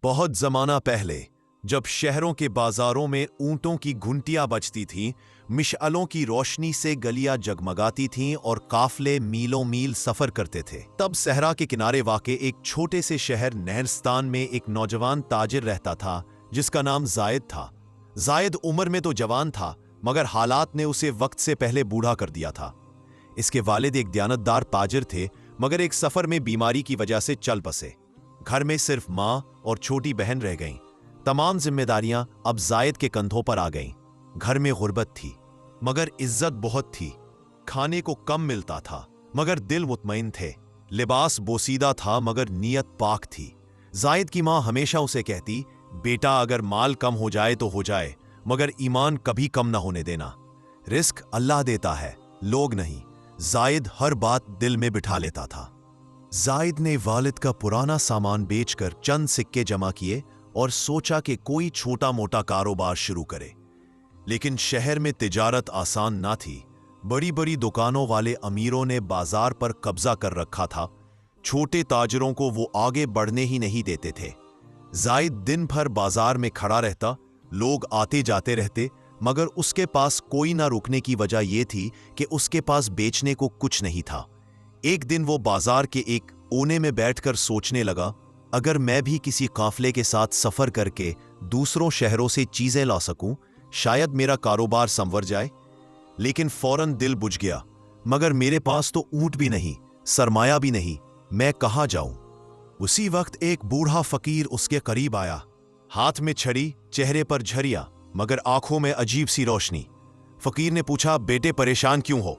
बहुत जमाना पहले, जब शहरों के बाजारों में ऊंटों की घुंटियां बजती थीं, मिशअलों की रोशनी से गलियां जगमगाती थीं और काफले मीलों मील सफर करते थे, तब सहरा के किनारे वाक़े एक छोटे से शहर नहरस्तान में एक नौजवान ताजिर रहता था जिसका नाम जायद था। जायद उम्र में तो जवान था, मगर हालात ने उसे वक्त से पहले बूढ़ा कर दिया था। इसके वालिद एक दयानतदार ताजिर थे, मगर एक सफर में बीमारी की वजह से चल बसे। घर में सिर्फ माँ और छोटी बहन रह गईं। तमाम जिम्मेदारियां अब जायद के कंधों पर आ गईं। घर में गुर्बत थी, मगर इज्जत बहुत थी। खाने को कम मिलता था, मगर दिल मुतमईन थे। लिबास बोसीदा था, मगर नीयत पाक थी। जायद की माँ हमेशा उसे कहती, बेटा अगर माल कम हो जाए तो हो जाए, मगर ईमान कभी कम ना होने देना। रिस्क अल्लाह देता है, लोग नहीं। जायद हर बात दिल में बिठा लेता था। जायद ने वालिद का पुराना सामान बेचकर चंद सिक्के जमा किए और सोचा कि कोई छोटा मोटा कारोबार शुरू करे। लेकिन शहर में तिजारत आसान ना थी। बड़ी बड़ी दुकानों वाले अमीरों ने बाजार पर कब्जा कर रखा था। छोटे ताजिरों को वो आगे बढ़ने ही नहीं देते थे। जायद दिन भर बाजार में खड़ा रहता, लोग आते जाते रहते, मगर उसके पास कोई ना रुकने की वजह यह थी कि उसके पास बेचने को कुछ नहीं था। एक दिन वो बाजार के एक कोने में बैठकर सोचने लगा, अगर मैं भी किसी काफले के साथ सफर करके दूसरों शहरों से चीजें ला सकूं, शायद मेरा कारोबार संवर जाए। लेकिन फौरन दिल बुझ गया, मगर मेरे पास तो ऊंट भी नहीं, सरमाया भी नहीं, मैं कहां जाऊं। उसी वक्त एक बूढ़ा फकीर उसके करीब आया। हाथ में छड़ी, चेहरे पर झरिया, मगर आंखों में अजीब सी रोशनी। फकीर ने पूछा, बेटे परेशान क्यों हो?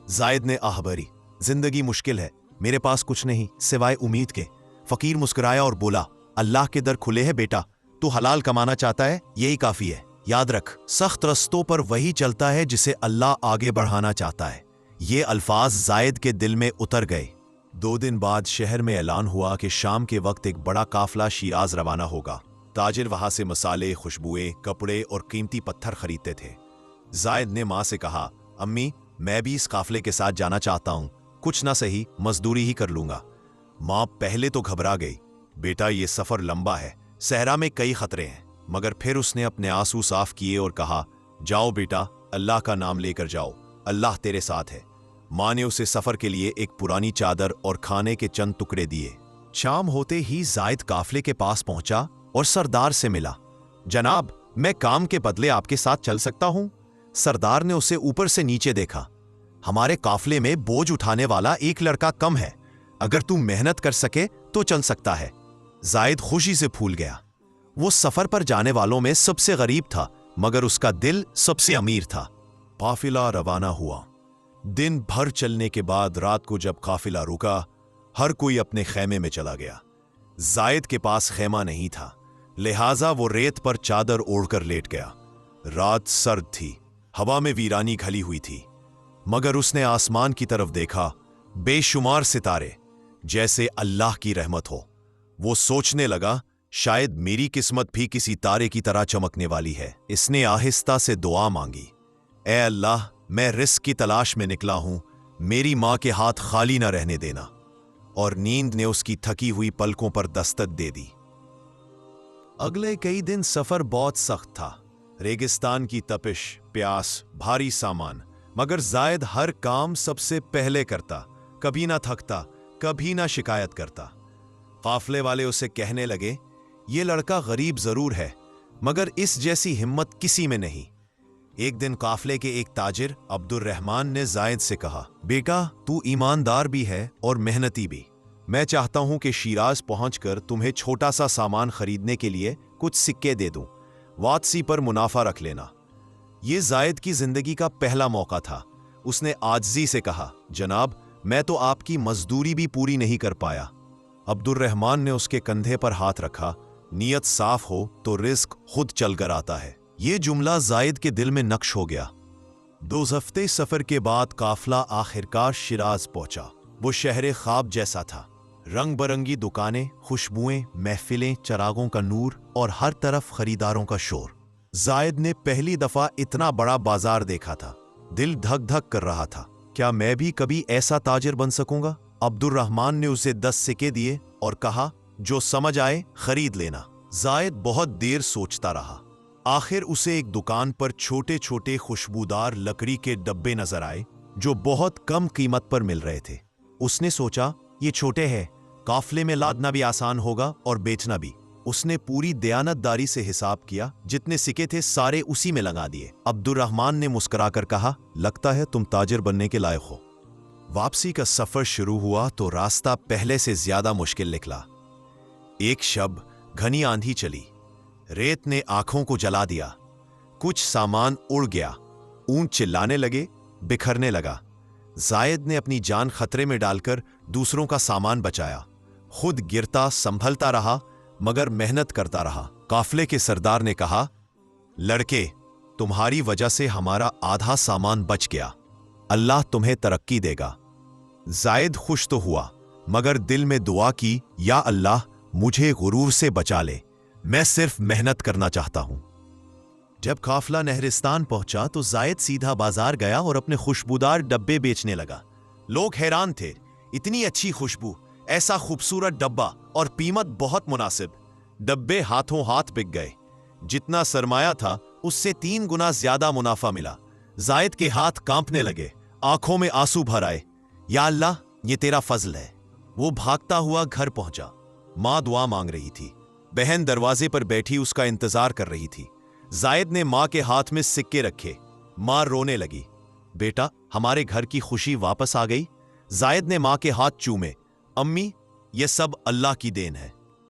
जायद ने आह भरी, जिंदगी मुश्किल है, मेरे पास कुछ नहीं सिवाय उम्मीद के। फकीर मुस्कुराया और बोला, अल्लाह के दर खुले हैं बेटा, तू हलाल कमाना चाहता है, यही काफी है। याद रख, सख्त रस्तों पर वही चलता है जिसे अल्लाह आगे बढ़ाना चाहता है। ये अल्फाज जायद के दिल में उतर गए। 2 दिन बाद शहर में ऐलान हुआ कि शाम के वक्त एक बड़ा काफला शिराज रवाना होगा। ताजिर वहां से मसाले, खुशबुएं, कपड़े और कीमती पत्थर खरीदते थे। जायद ने मां से कहा, अम्मी मैं भी इस काफले के साथ जाना चाहता हूं, कुछ ना सही मजदूरी ही कर लूंगा। मां पहले तो घबरा गई, बेटा ये सफर लंबा है, सहरा में कई खतरे हैं। मगर फिर उसने अपने आंसू साफ किए और कहा, जाओ बेटा, अल्लाह का नाम लेकर जाओ, अल्लाह तेरे साथ है। मां ने उसे सफर के लिए एक पुरानी चादर और खाने के चंद टुकड़े दिए। शाम होते ही जायद काफले के पास पहुंचा और सरदार से मिला। जनाब, मैं काम के बदले आपके साथ चल सकता हूं? सरदार ने उसे ऊपर से नीचे देखा। हमारे काफले में बोझ उठाने वाला एक लड़का कम है, अगर तू मेहनत कर सके तो चल सकता है। जायद खुशी से फूल गया। वो सफर पर जाने वालों में सबसे गरीब था, मगर उसका दिल सबसे अमीर था। काफिला रवाना हुआ। दिन भर चलने के बाद रात को जब काफिला रुका, हर कोई अपने खेमे में चला गया। जायद के पास खेमा नहीं था, लिहाजा वो रेत पर चादर ओढ़कर लेट गया। रात सर्द थी, हवा में वीरानी घली हुई थी, मगर उसने आसमान की तरफ देखा। बेशुमार सितारे, जैसे अल्लाह की रहमत हो। वो सोचने लगा, शायद मेरी किस्मत भी किसी तारे की तरह चमकने वाली है। इसने आहिस्ता से दुआ मांगी, ऐ अल्लाह, मैं रिस्क की तलाश में निकला हूं, मेरी मां के हाथ खाली न रहने देना। और नींद ने उसकी थकी हुई पलकों पर दस्तक दे दी। अगले कई दिन सफर बहुत सख्त था। रेगिस्तान की तपिश, प्यास, भारी सामान, मगर जायद हर काम सबसे पहले करता, कभी ना थकता, कभी ना शिकायत करता। काफले वाले उसे कहने लगे, ये लड़का गरीब जरूर है, मगर इस जैसी हिम्मत किसी में नहीं। एक दिन काफले के एक ताजिर अब्दुर्रहमान ने जायद से कहा, बेटा तू ईमानदार भी है और मेहनती भी। मैं चाहता हूं कि शिराज पहुंचकर तुम्हें छोटा सा सामान खरीदने के लिए कुछ सिक्के दे दूं, वापसी पर मुनाफा रख लेना। यह जायद की जिंदगी का पहला मौका था। उसने आजिज़ी से कहा, जनाब मैं तो आपकी मजदूरी भी पूरी नहीं कर पाया। अब्दुर्रहमान ने उसके कंधे पर हाथ रखा, नीयत साफ हो तो रिस्क खुद चल कर आता है। यह जुमला जायद के दिल में नक्श हो गया। 2 हफ्ते सफर के बाद काफला आखिरकार शिराज पहुंचा। वो शहर ख्वाब जैसा था। रंग बरंगी दुकानें, खुशबुएं, महफिलें, चरागों का नूर और हर तरफ खरीदारों का शोर। जायद ने पहली दफा इतना बड़ा बाजार देखा था। दिल धक धक कर रहा था, क्या मैं भी कभी ऐसा ताजिर बन सकूंगा? अब्दुर्रहमान ने उसे 10 सिक्के दिए और कहा, जो समझ आए खरीद लेना। जायद बहुत देर सोचता रहा। आखिर उसे एक दुकान पर छोटे छोटे खुशबूदार लकड़ी के डब्बे नजर आए जो बहुत कम कीमत पर मिल रहे थे। उसने सोचा, ये छोटे हैं, काफले में लादना भी आसान होगा और बेचना भी। उसने पूरी दयानतदारी से हिसाब किया, जितने सिक्के थे सारे उसी में लगा दिए। अब्दुर्रहमान ने मुस्कुराकर कहा, लगता है तुम ताजिर बनने के लायक हो। वापसी का सफर शुरू हुआ तो रास्ता पहले से ज्यादा मुश्किल निकला। एक शब घनी आंधी चली, रेत ने आंखों को जला दिया, कुछ सामान उड़ गया, ऊंट चिल्लाने लगे, बिखरने लगा। जायद ने अपनी जान खतरे में डालकर दूसरों का सामान बचाया, खुद गिरता संभलता रहा मगर मेहनत करता रहा। काफले के सरदार ने कहा, लड़के, तुम्हारी वजह से हमारा आधा सामान बच गया, अल्लाह तुम्हें तरक्की देगा। जायद खुश तो हुआ मगर दिल में दुआ की, या अल्लाह मुझे गुरूर से बचा ले, मैं सिर्फ मेहनत करना चाहता हूं। जब काफला नहरिस्तान पहुंचा तो जायद सीधा बाजार गया और अपने खुशबूदार डब्बे बेचने लगा। लोग हैरान थे, इतनी अच्छी खुशबू, ऐसा खूबसूरत डब्बा और कीमत बहुत मुनासिब। डब्बे हाथों हाथ बिक गए। जितना सरमाया था उससे 3 गुना ज्यादा मुनाफा मिला। जायद के हाथ कांपने लगे, आंखों में आंसू भर आए। या अल्लाह, ये तेरा फजल है। वो भागता हुआ घर पहुंचा। मां दुआ मांग रही थी, बहन दरवाजे पर बैठी उसका इंतजार कर रही थी। जायद ने मां के हाथ में सिक्के रखे। मां रोने लगी, बेटा, हमारे घर की खुशी वापस आ गई। जायद ने मां के हाथ चूमे, अम्मी, ये सब अल्लाह की देन है।